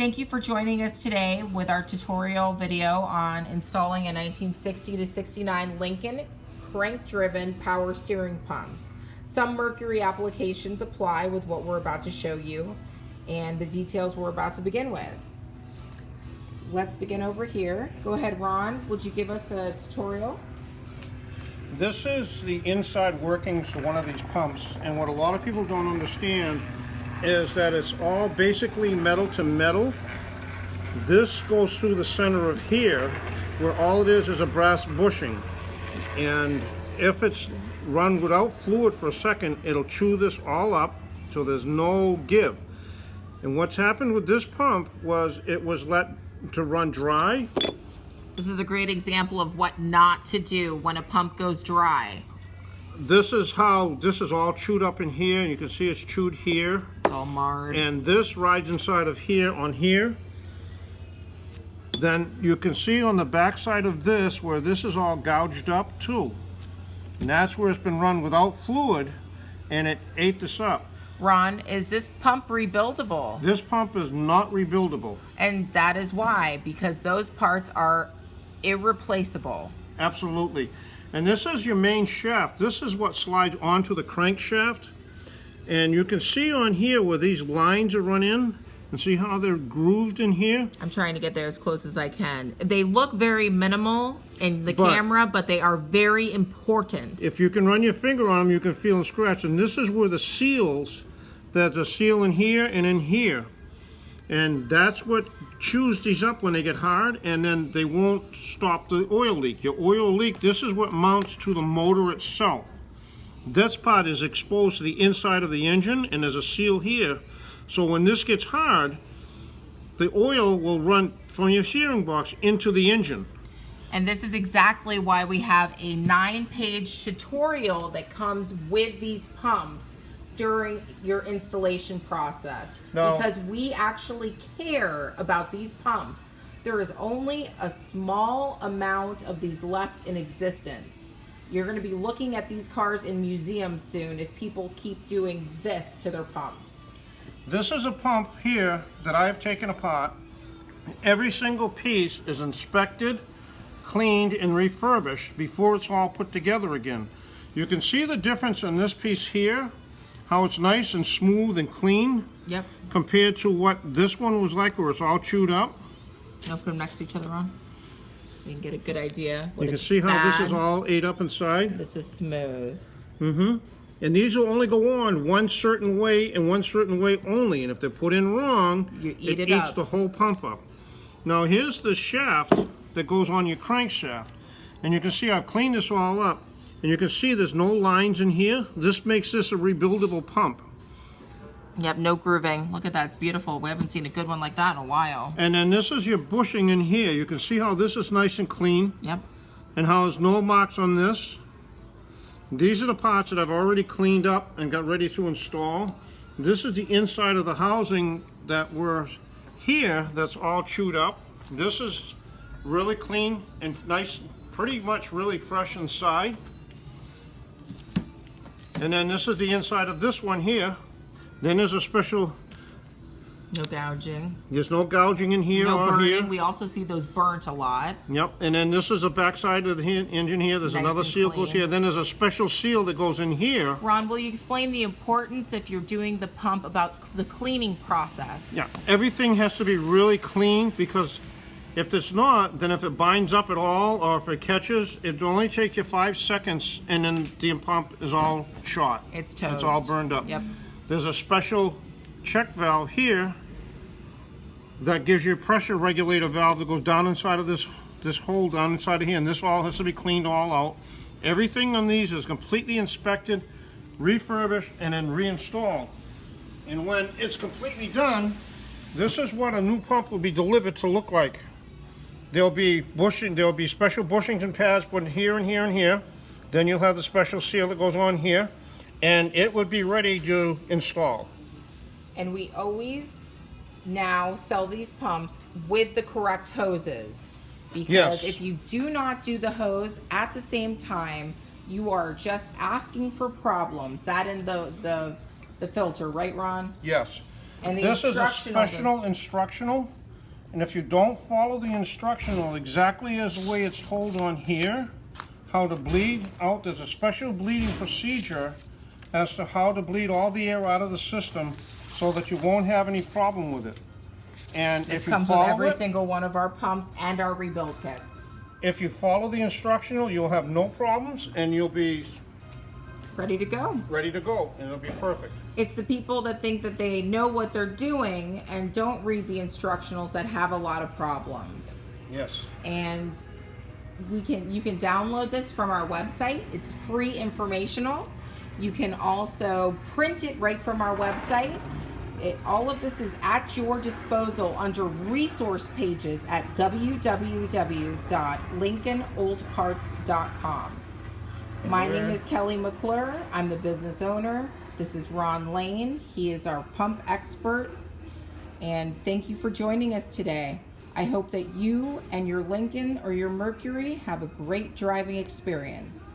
Thank you for joining us today with our tutorial video on installing a 1960 to 69 Lincoln crank-driven power steering pumps. Some Mercury applications apply with what we're about to show you and the details we're about to begin with. Let's begin over here. Go ahead, Ron. Would you give us a tutorial? This is the inside workings of one of these pumps, and what a lot of people don't understand is that it's all basically metal to metal. This goes through the center of here, where all it is a brass bushing, and if it's run without fluid for a second, it'll chew this all up so there's no give. And what's happened with this pump was it was let to run dry. This is a great example of what not to do when a pump goes dry. This is how this is all chewed up in here, and you can see it's chewed here. It's all marred. And this rides inside of here on here. Then you can see on the back side of this where this is all gouged up too. And that's where it's been run without fluid, and it ate this up. Ron, is this pump rebuildable? This pump is not rebuildable. And that is why, because those parts are irreplaceable. Absolutely. And this is your main shaft. This is what slides onto the crankshaft. And you can see on here where these lines are run in, and see how they're grooved in here? I'm trying to get there as close as I can. They look very minimal in the camera, but they are very important. If you can run your finger on them, you can feel them scratch. And this is where the seals, there's a seal in here and in here. And that's what chews these up when they get hard, and then they won't stop the oil leak. Your oil leak, this is what mounts to the motor itself. This part is exposed to the inside of the engine, and there's a seal here. So when this gets hard, the oil will run from your steering box into the engine. And this is exactly why we have a 9-page tutorial that comes with these pumps during your installation process. Now, because we actually care about these pumps. There is only a small amount of these left in existence. You're going to be looking at these cars in museums soon if people keep doing this to their pumps. This is a pump here that I've taken apart. Every single piece is inspected, cleaned, and refurbished before it's all put together again. You can see the difference in this piece here, how it's nice and smooth and clean. Yep. Compared to what this one was like, where it's all chewed up. I'll put them next to each other on. You can get a good idea. You can see how this is all ate up inside. This is smooth. Mm-hmm. And these will only go on one certain way and one certain way only. And if they're put in wrong, it eats the whole pump up. Now here's the shaft that goes on your crankshaft. And you can see I've cleaned this all up. And you can see there's no lines in here. This makes this a rebuildable pump. Yep, no grooving. Look at that, it's beautiful. We haven't seen a good one like that in a while. And then this is your bushing in here. You can see how this is nice and clean. Yep. And how there's no marks on this. These are the parts that I've already cleaned up and got ready to install. This is the inside of the housing that were here that's all chewed up. This is really clean and nice, pretty much really fresh inside. And then this is the inside of this one here. Then there's a special... No gouging. There's no gouging in here or burning. here. We also see those burnt a lot. Yep, and then this is the back side of the engine here. There's another seal goes here. Then there's a special seal that goes in here. Ron, will you explain the importance, if you're doing the pump, about the cleaning process? Yeah, everything has to be really clean, because if it's not, then if it binds up at all or if it catches, it only takes you 5 seconds and then the pump is all shot. It's toast. It's all burned up. Yep. There's a special check valve here that gives you a pressure regulator valve that goes down inside of this hole down inside of here, and this all has to be cleaned all out. Everything on these is completely inspected, refurbished, and then reinstalled. And when it's completely done, this is what a new pump will be delivered to look like. There'll be bushing, there'll be special bushings and pads put here and here and here. Then you'll have the special seal that goes on here, and it would be ready to install. And we always now sell these pumps with the correct hoses, because if you do not do the hose at the same time, you are just asking for problems. That in the filter, right, Ron? Yes. And the This is a instructional special instructional, and if you don't follow the instructional exactly as the way it's told on here, how to bleed out, there's a special bleeding procedure as to how to bleed all the air out of the system so that you won't have any problem with it. And This if you comes with follow every it, single one of our pumps and our rebuild kits. if you follow the instructional, you'll have no problems and you'll be Ready to go. ready to go, and it'll be perfect. It's the people that think that they know what they're doing and don't read the instructionals that have a lot of problems. Yes. And you can download this from our website. It's free informational. You can also print it right from our website. All of this is at your disposal under resource pages at www.lincolnoldparts.com. My name is Kelly McClure. I'm the business owner. This is Ron Lane. He is our pump expert. And thank you for joining us today. I hope that you and your Lincoln or your Mercury have a great driving experience.